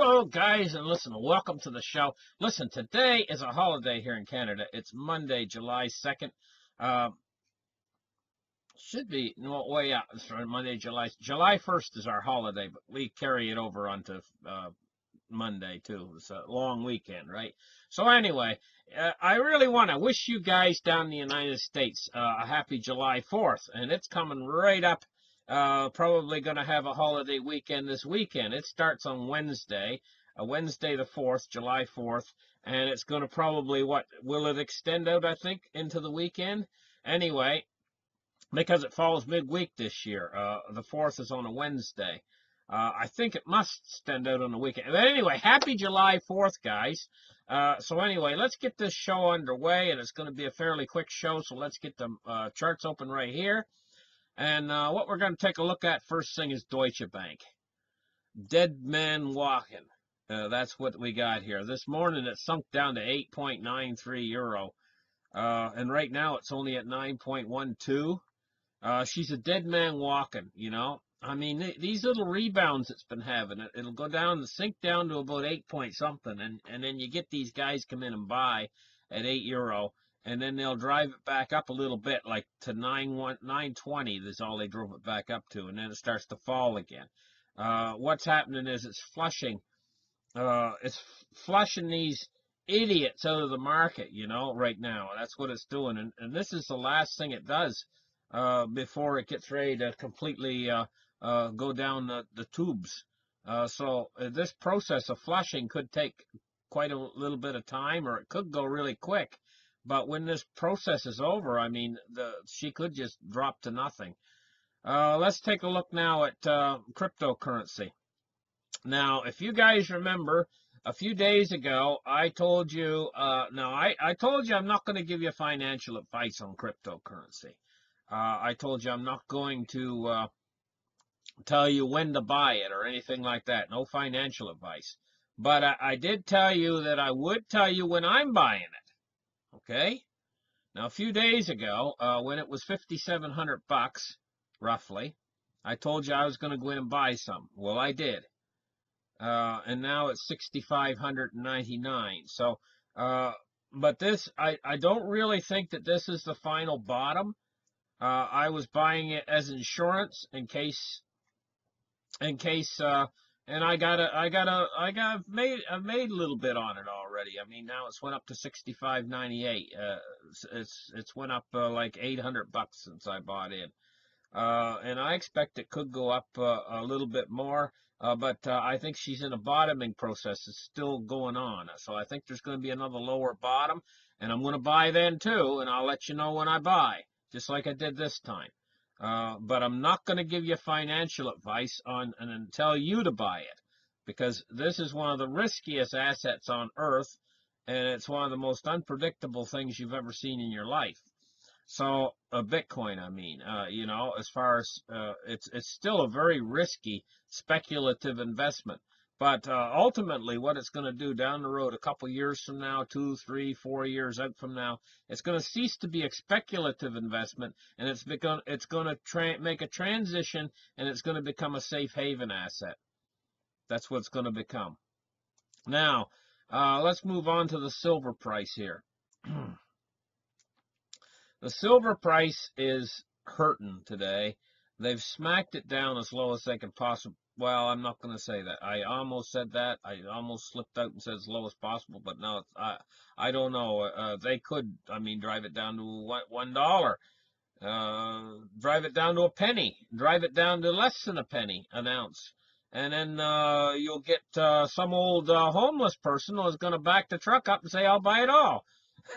Hello, guys, and listen, welcome to the show. Listen, today is a holiday here in Canada. It's Monday, July 2nd. Uh, should be, no, well, yeah, sorry, Monday, July 1st is our holiday, but we carry it over onto Monday, too. It's a long weekend, right? So, anyway, I really want to wish you guys down in the United States a happy July 4th, and it's coming right up. Probably going to have a holiday weekend this weekend. It starts on Wednesday, Wednesday the 4th, July 4th, and it's going to probably, will it extend out, I think, into the weekend? Anyway, because it falls midweek this year. The 4th is on a Wednesday. I think it must extend out on the weekend. But anyway, happy July 4th, guys. So anyway, let's get this show underway, and it's going to be a fairly quick show, so let's get the charts open right here. And what we're going to take a look at first thing is Deutsche Bank. Dead man walking. That's what we got here. This morning it sunk down to 8.93 euro. And right now it's only at 9.12. She's a dead man walking, you know. I mean, these little rebounds it's been having, it'll go down and sink down to about 8 point something. And then you get these guys come in and buy at 8 euro. And then they'll drive it back up a little bit, like to 920. That's all they drove it back up to, and then it starts to fall again. What's happening is it's flushing these idiots out of the market, you know, right now. That's what it's doing, and this is the last thing it does before it gets ready to completely go down the tubes. So this process of flushing could take quite a little bit of time, or it could go really quick. But when this process is over, I mean, she could just drop to nothing. Let's take a look now at cryptocurrency. Now, if you guys remember, a few days ago, I told you, I told you I'm not going to give you financial advice on cryptocurrency. I told you I'm not going to tell you when to buy it or anything like that. No financial advice. But I did tell you that I would tell you when I'm buying it. Okay? Now, a few days ago, when it was 5,700 bucks, roughly, I told you I was going to go in and buy some. Well, I did. And now it's 6,599. So, but this, I don't really think that this is the final bottom. I was buying it as insurance in case, and I've made a little bit on it already. I mean, now it's went up to 65.98. It's went up like 800 bucks since I bought in. And I expect it could go up a little bit more, but I think she's in a bottoming process. It's still going on. So I think there's going to be another lower bottom, and I'm going to buy then too, and I'll let you know when I buy, just like I did this time. But I'm not going to give you financial advice on and tell you to buy it, because this is one of the riskiest assets on earth, and it's one of the most unpredictable things you've ever seen in your life. So Bitcoin, I mean, you know, as far as it's still a very risky speculative investment. But ultimately, what it's going to do down the road, a couple years from now, 2, 3, 4 years out from now, it's going to cease to be a speculative investment, and it's going to make a transition, and it's going to become a safe haven asset. That's what it's going to become. Now, let's move on to the silver price here. The silver price is hurting today. They've smacked it down as low as they can possibly. Well, I'm not going to say that. I almost said that. I almost slipped out and said as low as possible, but no, I don't know. They could, I mean, drive it down to $1. Drive it down to a penny. Drive it down to less than a penny an ounce. And then you'll get some old homeless person who's going to back the truck up and say, I'll buy it all.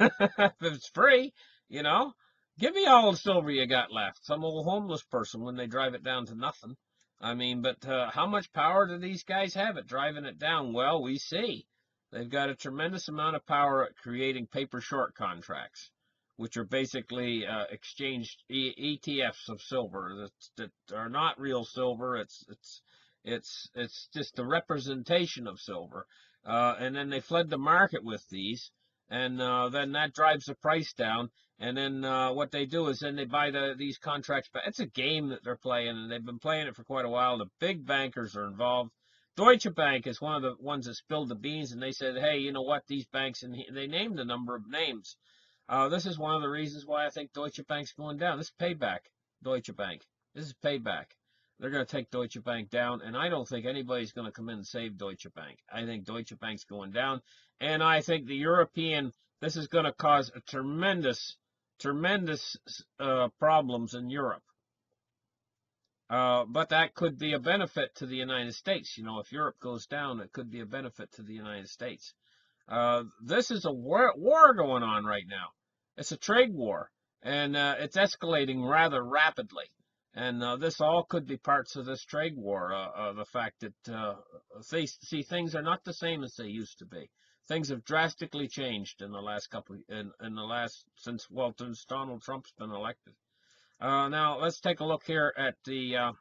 If it's free. You know, give me all the silver you got left. Some old homeless person when they drive it down to nothing. I mean, but how much power do these guys have at driving it down? Well, we see. They've got a tremendous amount of power at creating paper short contracts, which are basically exchanged ETFs of silver that are not real silver. It's just the representation of silver. And then they flood the market with these. And then that drives the price down. And then what they do is then they buy these contracts back. It's a game that they're playing, and they've been playing it for quite a while. The big bankers are involved. Deutsche Bank is one of the ones that spilled the beans, and they said, hey, you know what, these banks, and they named a number of names. This is one of the reasons why I think Deutsche Bank's going down. This is payback, Deutsche Bank. This is payback. They're going to take Deutsche Bank down, and I don't think anybody's going to come in and save Deutsche Bank. I think Deutsche Bank's going down, and I think this is going to cause a tremendous problems in Europe. But that could be a benefit to the United States. You know, if Europe goes down, it could be a benefit to the United States. This is a war going on right now. It's a trade war, and it's escalating rather rapidly. And this all could be parts of this trade war. The fact that things are not the same as they used to be. Things have drastically changed in the last since Donald Trump's been elected. Now, let's take a look here at the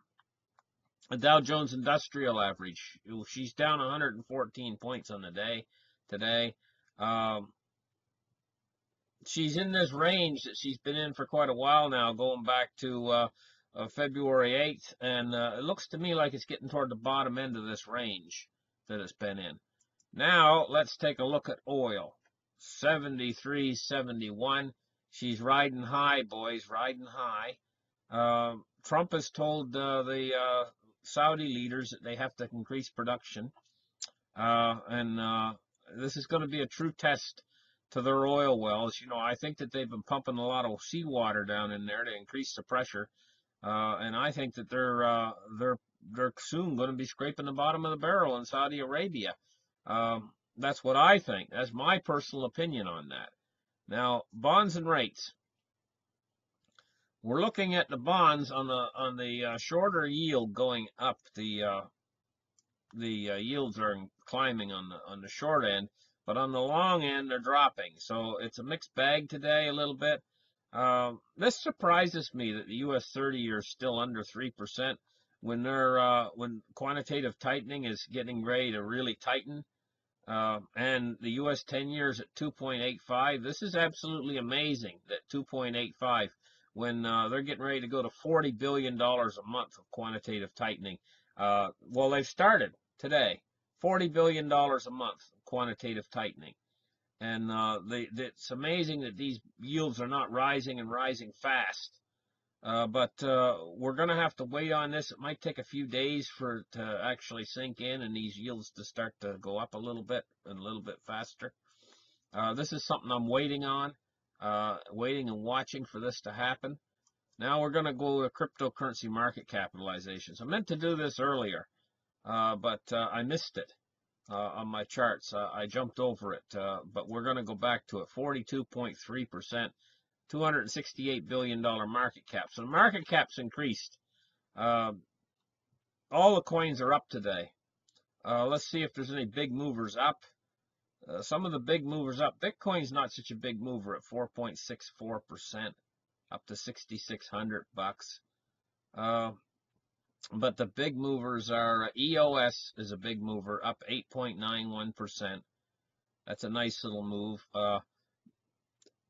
Dow Jones Industrial Average. She's down 114 points on the day today. She's in this range that she's been in for quite a while now, going back to February 8th, and it looks to me like it's getting toward the bottom end of this range that it's been in. Now, let's take a look at oil. 73.71. She's riding high, boys, riding high. Trump has told the Saudi leaders that they have to increase production. And this is going to be a true test to their oil wells. You know, I think that they've been pumping a lot of seawater down in there to increase the pressure. And I think that they're soon going to be scraping the bottom of the barrel in Saudi Arabia. That's what I think. That's my personal opinion on that. Now, bonds and rates. We're looking at the bonds on the shorter yield going up. The yields are climbing on the short end, but on the long end they're dropping. So it's a mixed bag today a little bit. This surprises me that the U.S. 30-year is still under 3% when quantitative tightening is getting ready to really tighten. And the U.S. 10-year is at 2.85. This is absolutely amazing, that 2.85, when they're getting ready to go to $40 billion a month of quantitative tightening. Well, they've started today. $40 billion a month of quantitative tightening. And it's amazing that these yields are not rising and rising fast. But we're going to have to wait on this. It might take a few days for it to actually sink in and these yields to start to go up a little bit and a little bit faster. This is something I'm waiting on, waiting and watching for this to happen. Now we're going to go to cryptocurrency market capitalizations. I meant to do this earlier, but I missed it on my charts. I jumped over it, but we're going to go back to it. 42.3%. $268 billion market cap. So the market cap's increased. All the coins are up today. Let's see if there's any big movers up. Some of the big movers up. Bitcoin's not such a big mover at 4.64%, up to $6,600. But the big movers are EOS is a big mover, up 8.91%. That's a nice little move.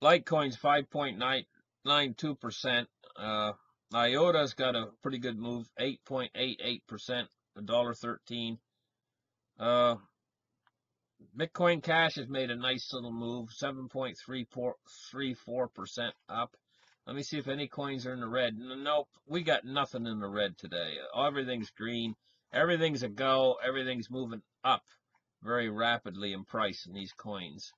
Litecoin's 5.92%. IOTA's got a pretty good move, 8.88%, $1.13. Bitcoin Cash has made a nice little move, 7.34% up. Let me see if any coins are in the red. Nope, we got nothing in the red today. Everything's green. Everything's a go. Everything's moving up very rapidly in price in these coins.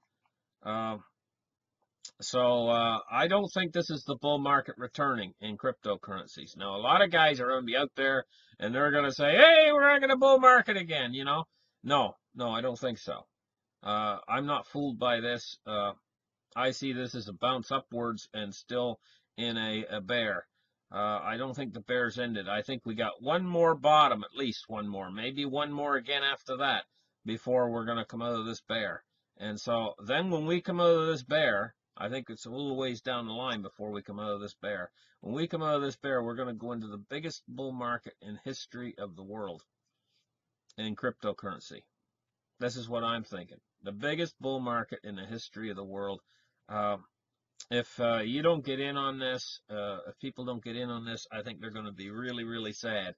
So I don't think this is the bull market returning in cryptocurrencies. Now, a lot of guys are going to be out there and they're going to say, hey, we're not going to bull market again, you know. No, I don't think so. I'm not fooled by this. I see this as a bounce upwards and still in a bear. I don't think the bear's ended. I think we got one more bottom, at least one more, maybe one more again after that before we're going to come out of this bear. And so then when we come out of this bear, I think it's a little ways down the line before we come out of this bear. When we come out of this bear, we're going to go into the biggest bull market in history of the world in cryptocurrency. This is what I'm thinking. The biggest bull market in the history of the world. If you don't get in on this, if people don't get in on this, I think they're going to be really, really sad.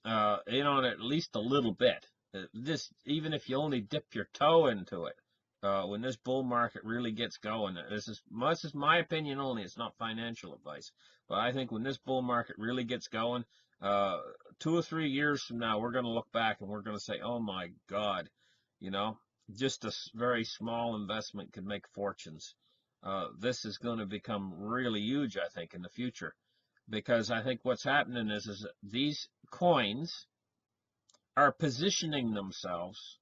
In on it at least a little bit. This, even if you only dip your toe into it, when this bull market really gets going, this is my opinion only. It's not financial advice, but I think when this bull market really gets going, 2 or 3 years from now, we're going to look back and we're going to say, "Oh my God, you know, just a very small investment could make fortunes." This is going to become really huge, I think, in the future, because I think what's happening is that these coins are positioning themselves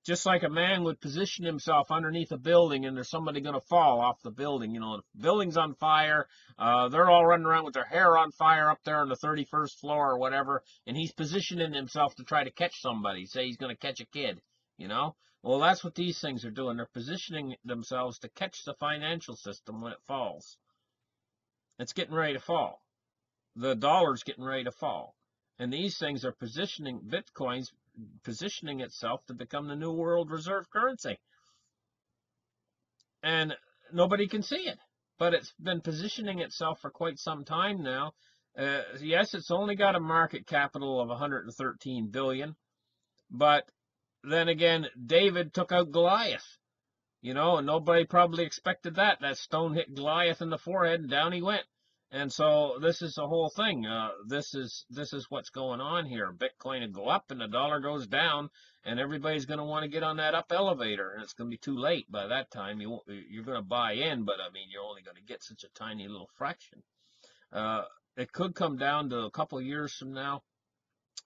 just like a man would position himself underneath a building and there's somebody going to fall off the building. You know, the building's on fire. They're all running around with their hair on fire up there on the 31st floor or whatever, and he's positioning himself to try to catch somebody. Say he's going to catch a kid, you know? Well, that's what these things are doing. They're positioning themselves to catch the financial system when it falls. It's getting ready to fall. The dollar's getting ready to fall. And these things are positioning, Bitcoin's positioning itself to become the new world reserve currency. And nobody can see it. But it's been positioning itself for quite some time now. Yes, it's only got a market capital of 113 billion. But then again, David took out Goliath. You know, and nobody probably expected that. That stone hit Goliath in the forehead and down he went. And so this is the whole thing. This is what's going on here. Bitcoin will go up and the dollar goes down, and everybody's going to want to get on that up elevator, and it's going to be too late by that time. You're going to buy in, but I mean, you're only going to get such a tiny little fraction. It could come down to a couple of years from now,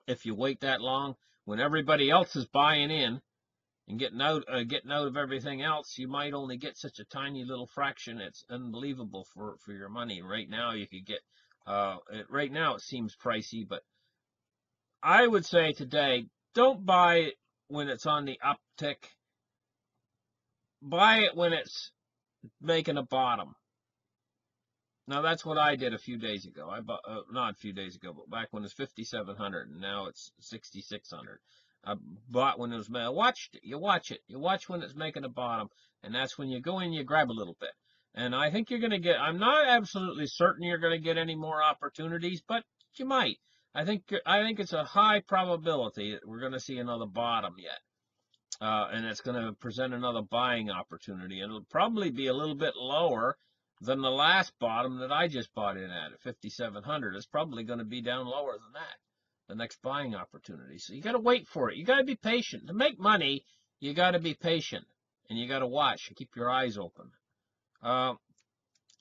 if you wait that long, when everybody else is buying in and getting out of everything else, you might only get such a tiny little fraction. It's unbelievable for your money. Right now, you could get. Right now, it seems pricey, but I would say today, don't buy it when it's on the uptick. Buy it when it's making a bottom. Now that's what I did a few days ago. I bought not a few days ago, but back when it was 5,700, and now it's 6,600. I bought when it was, I watched it. You watch it. You watch when it's making a bottom, and that's when you go in, you grab a little bit. And I think you're going to get, I'm not absolutely certain you're going to get any more opportunities, but you might. I think it's a high probability that we're going to see another bottom yet. And it's going to present another buying opportunity. And it'll probably be a little bit lower than the last bottom that I just bought in at 5,700. It's probably going to be down lower than that, the next buying opportunity. So you got to wait for it. You got to be patient. To make money, you got to be patient, and you got to watch and keep your eyes open. Now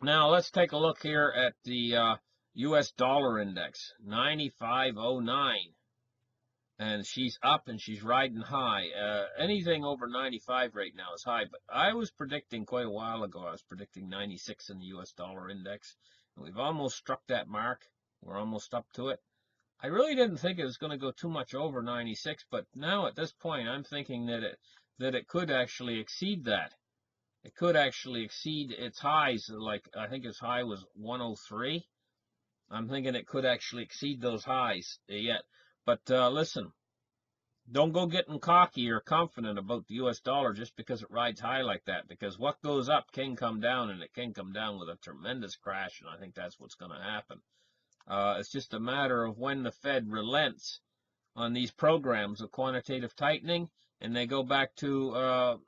let's take a look here at the U.S. dollar index, 95.09. And she's up and she's riding high. Anything over 95 right now is high, but I was predicting quite a while ago, I was predicting 96 in the US dollar index, and we've almost struck that mark. We're almost up to it. I really didn't think it was going to go too much over 96, but now at this point, I'm thinking that it could actually exceed that. It could actually exceed its highs, like I think its high was 103. I'm thinking it could actually exceed those highs yet. But listen, don't go getting cocky or confident about the U.S. dollar just because it rides high like that, because what goes up can come down, and it can come down with a tremendous crash, and I think that's what's going to happen. It's just a matter of when the Fed relents on these programs of quantitative tightening, and they go back to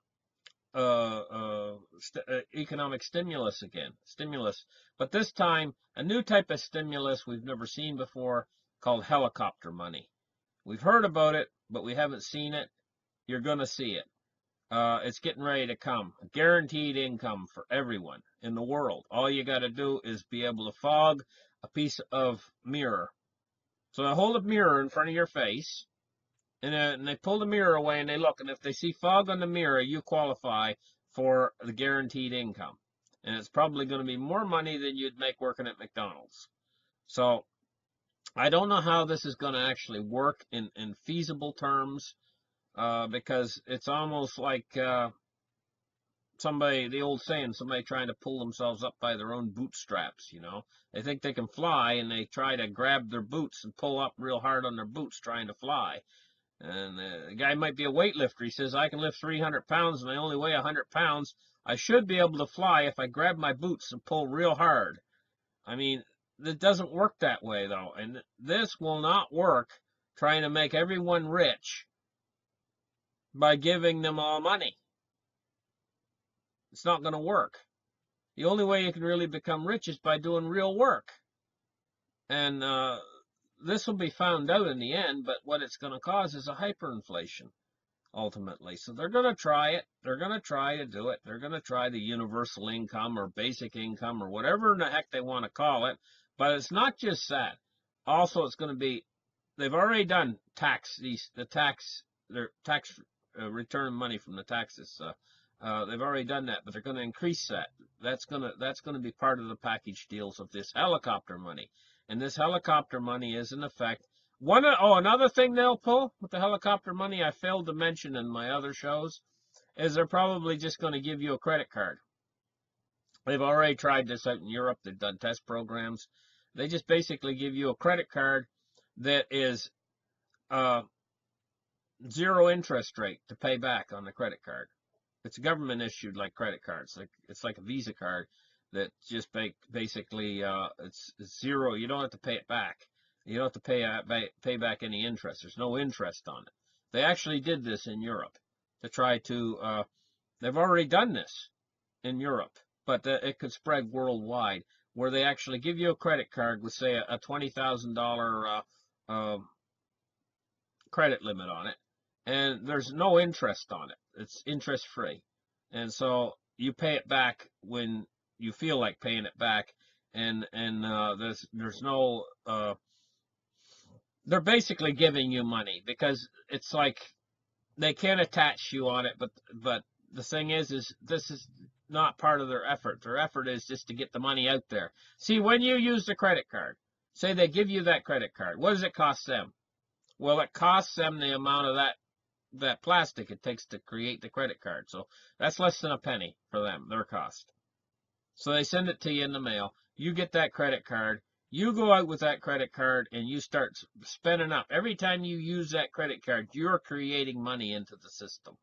economic stimulus again. But this time, a new type of stimulus we've never seen before, called helicopter money. We've heard about it, but we haven't seen it. You're going to see it. It's getting ready to come. A guaranteed income for everyone in the world. All you got to do is be able to fog a piece of mirror. So they hold a mirror in front of your face, and they pull the mirror away and they look, and if they see fog on the mirror, you qualify for the guaranteed income. And it's probably going to be more money than you'd make working at McDonald's. So I don't know how this is going to actually work in feasible terms, because it's almost like the old saying, somebody trying to pull themselves up by their own bootstraps, you know. They think they can fly, and they try to grab their boots and pull up real hard on their boots trying to fly. And the guy might be a weightlifter. He says, I can lift 300 pounds, and I only weigh 100 pounds. I should be able to fly if I grab my boots and pull real hard. I mean, it doesn't work that way, though. And this will not work trying to make everyone rich by giving them all money. It's not going to work. The only way you can really become rich is by doing real work. And this will be found out in the end, but what it's going to cause is a hyperinflation, ultimately. So they're going to try it. They're going to try to do it. They're going to try the universal income or basic income or whatever in the heck they want to call it. But it's not just that. Also, it's going to be, they've already done their tax return money from the taxes. They've already done that, but they're going to increase that. That's going to be part of the package deals of this helicopter money. And this helicopter money is, in effect, another thing they'll pull with the helicopter money I failed to mention in my other shows is they're probably just going to give you a credit card. They've already tried this out in Europe. They've done test programs. They just basically give you a credit card that is zero interest rate to pay back on the credit card. It's government issued like credit cards. It's like a Visa card that just basically it's zero. You don't have to pay it back. You don't have to pay back any interest. There's no interest on it. They actually did this in Europe to try to. They've already done this in Europe, but it could spread worldwide, where they actually give you a credit card with, say, a $20,000 credit limit on it, and there's no interest on it. It's interest free, and so you pay it back when you feel like paying it back, and there's no. They're basically giving you money because it's like they can't attach you on it, but the thing is this is not part of their effort. Their effort is just to get the money out there. See, when you use the credit card, say they give you that credit card, what does it cost them? Well, it costs them the amount of that plastic it takes to create the credit card. So that's less than a penny for them, their cost. So they send it to you in the mail. You get that credit card. You go out with that credit card and you start spending up. Every time you use that credit card, you're creating money into the system.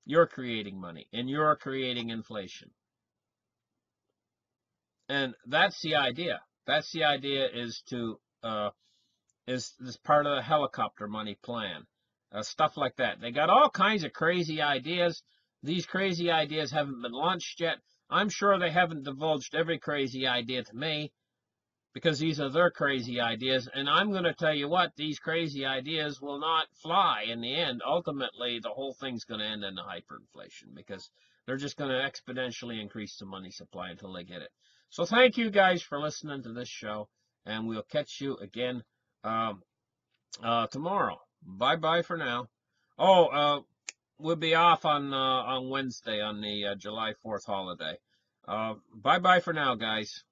You're creating money, and you're creating inflation. And that's the idea. That's the idea, is part of the helicopter money plan. Stuff like that. They got all kinds of crazy ideas. These crazy ideas haven't been launched yet. I'm sure they haven't divulged every crazy idea to me, because these are their crazy ideas. And I'm going to tell you what, these crazy ideas will not fly in the end. Ultimately, the whole thing's going to end in a hyperinflation, because they're just going to exponentially increase the money supply until they get it. So thank you guys for listening to this show, and we'll catch you again tomorrow. Bye-bye for now. We'll be off on Wednesday on the July 4th holiday. Bye-bye for now, guys.